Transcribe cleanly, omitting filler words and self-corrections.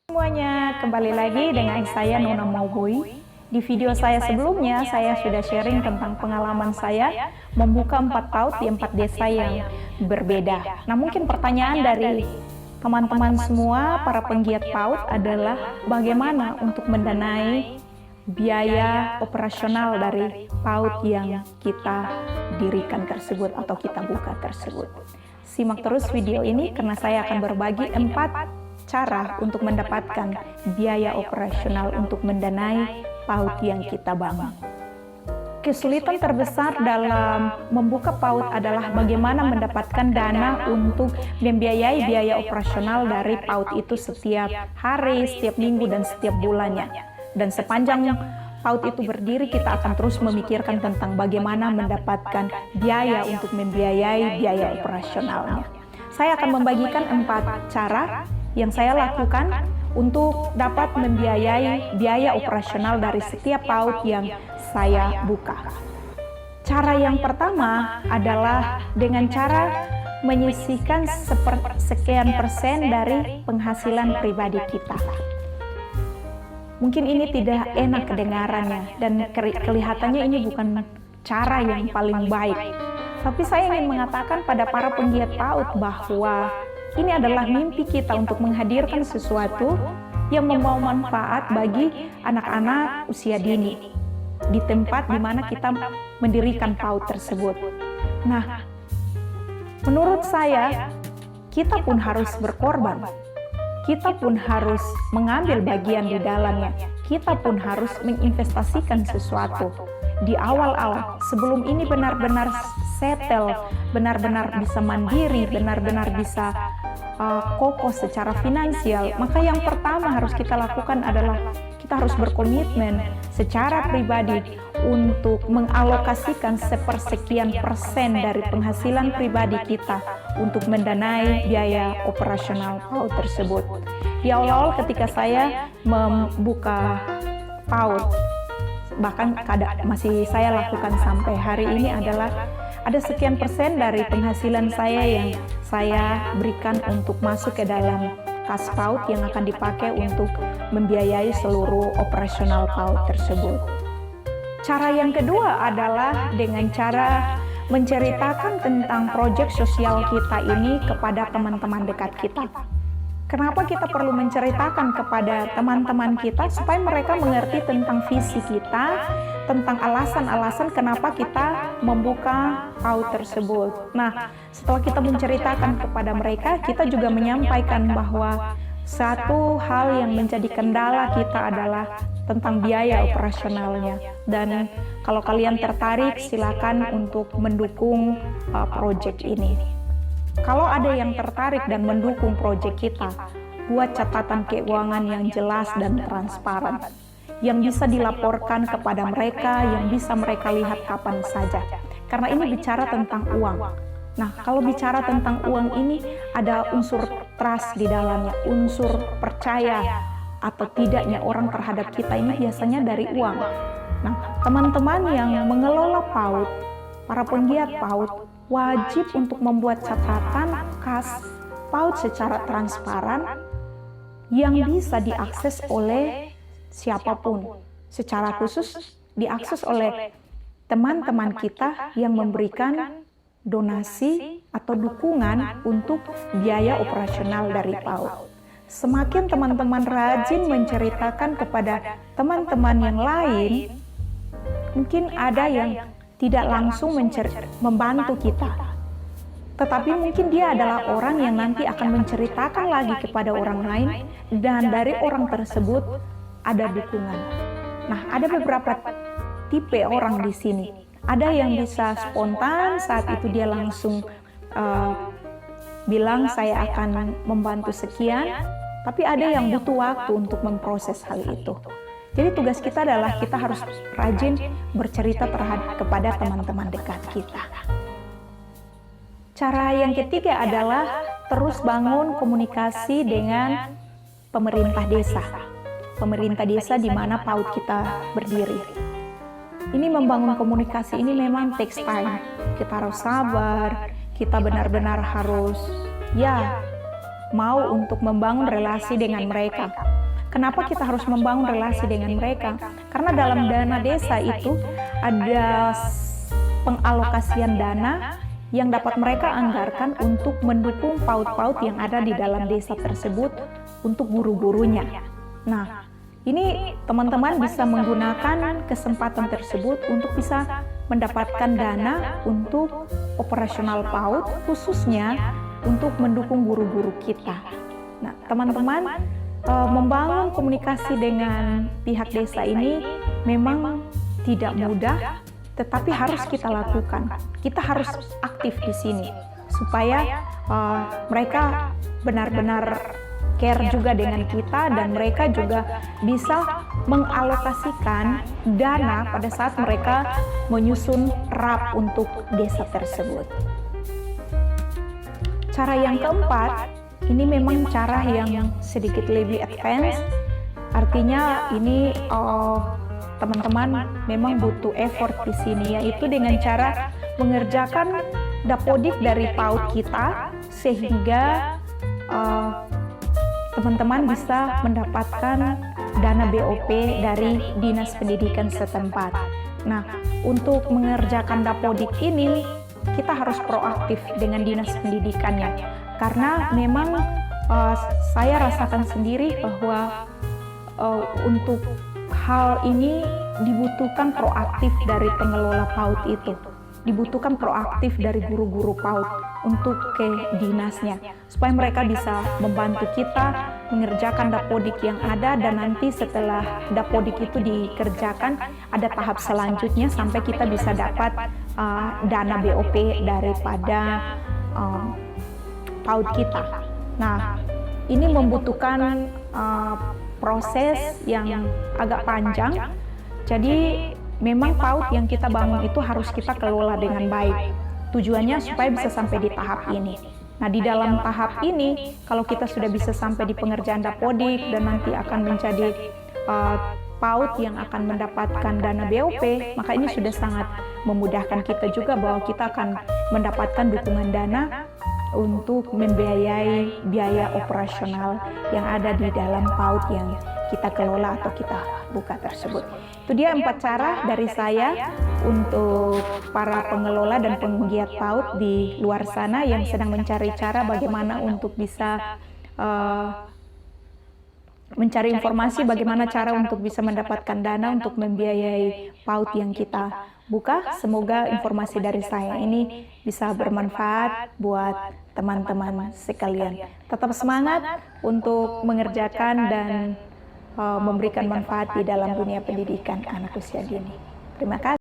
Semuanya, kembali lagi dengan saya Nona Mauboy. Di video saya sebelumnya, saya sudah sharing tentang pengalaman saya membuka 4 PAUD di 4 desa yang berbeda. Nah, mungkin pertanyaan dari teman-teman semua, para penggiat PAUD adalah bagaimana untuk mendanai biaya operasional dari PAUD yang kita dirikan tersebut atau kita buka tersebut. Simak terus video ini karena saya akan berbagi 4 cara untuk mendapatkan biaya operasional untuk mendanai PAUD yang kita bangun. Kesulitan terbesar dalam membuka PAUD adalah bagaimana mendapatkan dana untuk membiayai biaya operasional dari PAUD itu setiap hari, setiap minggu, dan setiap bulannya. Dan sepanjang PAUD itu berdiri, kita akan terus memikirkan tentang bagaimana mendapatkan biaya untuk membiayai biaya operasionalnya. Saya akan membagikan 4 cara yang saya lakukan untuk dapat membiayai biaya operasional dari setiap PAUD yang saya buka. Cara yang pertama adalah dengan cara menyisihkan sekian persen dari penghasilan pribadi kita. Mungkin ini tidak enak kedengarannya dan kelihatannya ini bukan cara yang paling baik. Tapi saya ingin mengatakan pada para penggiat PAUD bahwa ini adalah mimpi kita untuk menghadirkan sesuatu yang membawa manfaat bagi anak-anak usia dini di tempat di mana kita mendirikan PAUD tersebut. Nah, menurut saya, kita pun harus berkorban. Kita pun harus mengambil bagian di dalamnya. Kita pun harus menginvestasikan sesuatu di awal-awal sebelum ini benar-benar settle, benar-benar bisa mandiri, benar-benar bisa kokoh secara finansial. Maka yang pertama harus kita lakukan adalah kita harus berkomitmen secara pribadi untuk mengalokasikan sepersekian persen dari penghasilan pribadi kita untuk mendanai biaya operasional PAUD tersebut. Di awal-awal ketika saya membuka PAUD, bahkan masih saya lakukan sampai hari ini adalah ada sekian persen dari penghasilan saya yang saya berikan untuk masuk ke dalam kas PAUD yang akan dipakai untuk membiayai seluruh operasional PAUD tersebut. Cara yang kedua adalah dengan cara menceritakan tentang proyek sosial kita ini kepada teman-teman dekat kita. Kenapa kita perlu menceritakan kepada teman-teman kita supaya mereka mengerti tentang visi kita, tentang alasan-alasan kenapa kita membuka PAUD tersebut. Nah, setelah kita menceritakan kepada mereka, kita juga menyampaikan bahwa satu hal yang menjadi kendala kita adalah tentang biaya operasionalnya. Dan kalau kalian tertarik, silakan untuk mendukung proyek ini. Kalau ada yang tertarik dan mendukung proyek kita, buat catatan keuangan yang jelas dan transparan, yang bisa dilaporkan kepada mereka, yang bisa mereka lihat kapan saja. Karena ini bicara tentang uang. Nah, kalau bicara tentang uang ini, ada unsur trust di dalamnya, unsur percaya atau tidaknya orang terhadap kita ini biasanya dari uang. Nah, teman-teman yang mengelola PAUD, para penggiat PAUD, wajib untuk membuat catatan kas PAUD secara transparan yang bisa diakses oleh siapapun. Secara khusus diakses oleh teman-teman kita yang memberikan donasi atau dukungan untuk biaya operasional dari PAUD. Semakin teman-teman rajin menceritakan kepada teman-teman yang lain, mungkin ada yang tidak langsung membantu kita. Tetapi mungkin dia adalah orang yang nanti akan menceritakan lagi kepada orang lain dan dari orang tersebut ada dukungan. Nah, ada beberapa tipe orang di sini. Ada yang bisa spontan saat itu dia langsung bilang saya akan membantu sekian, tapi ada yang butuh waktu untuk memproses hal itu. Jadi tugas kita adalah kita harus rajin bercerita kepada teman-teman dekat kita. Cara yang ketiga adalah terus bangun komunikasi dengan pemerintah desa. Pemerintah desa di mana PAUD kita berdiri. Ini membangun komunikasi ini memang takes time. Kita harus sabar, kita benar-benar harus mau untuk membangun relasi dengan mereka. Kenapa kita harus membangun relasi dengan mereka? Karena dalam dana desa itu ada pengalokasian dana yang dapat mereka anggarkan untuk mendukung PAUD-PAUD yang ada di dalam desa tersebut untuk guru-gurunya. Nah, ini teman-teman bisa menggunakan kesempatan tersebut untuk bisa mendapatkan dana untuk operasional PAUD, khususnya untuk mendukung guru-guru kita. Nah, teman-teman, membangun komunikasi dengan pihak desa ini memang tidak mudah, tetapi harus kita lakukan. Kita harus aktif di sini supaya mereka benar-benar care juga dengan kita dan mereka juga bisa mengalokasikan dana pada saat mereka menyusun RAP untuk desa tersebut. Cara yang keempat, ini memang cara yang sedikit lebih advance, artinya ini teman-teman memang butuh effort di sini, yaitu dengan cara mengerjakan dapodik dari PAUD kita sehingga teman-teman bisa mendapatkan dana BOP dari Dinas Pendidikan setempat. Nah, untuk mengerjakan dapodik ini kita harus proaktif dengan Dinas Pendidikannya, karena memang saya rasakan sendiri bahwa untuk hal ini dibutuhkan proaktif dari pengelola PAUD itu, dibutuhkan proaktif dari guru-guru PAUD untuk ke dinasnya, supaya mereka bisa membantu kita mengerjakan dapodik yang ada, dan nanti setelah dapodik itu dikerjakan ada tahap selanjutnya sampai kita bisa dapat dana BOP daripada PAUD kita. Nah, ini membutuhkan proses yang agak panjang, jadi memang PAUD yang kita bangun itu harus kita kelola dengan baik. Tujuannya supaya bisa sampai di tahap ini. Nah, di dalam tahap ini, kalau kita sudah bisa sampai di pengerjaan dapodik dan nanti akan menjadi PAUD yang akan mendapatkan dana BOP, maka ini sudah sangat memudahkan kita juga bahwa kita akan mendapatkan dukungan dana untuk membiayai biaya operasional yang ada di dalam PAUD yang kita kelola atau kita buka tersebut. Itu dia 4 cara dari saya untuk para pengelola dan penggiat PAUD di luar sana yang sedang mencari cara bagaimana untuk bisa mencari informasi bagaimana cara untuk bisa mendapatkan dana untuk membiayai PAUD yang kita buka. Semoga informasi dari saya ini bisa bermanfaat buat teman-teman sekalian. Tetap semangat untuk mengerjakan dan memberikan manfaat di dalam dunia pendidikan anak usia dini. Terima kasih.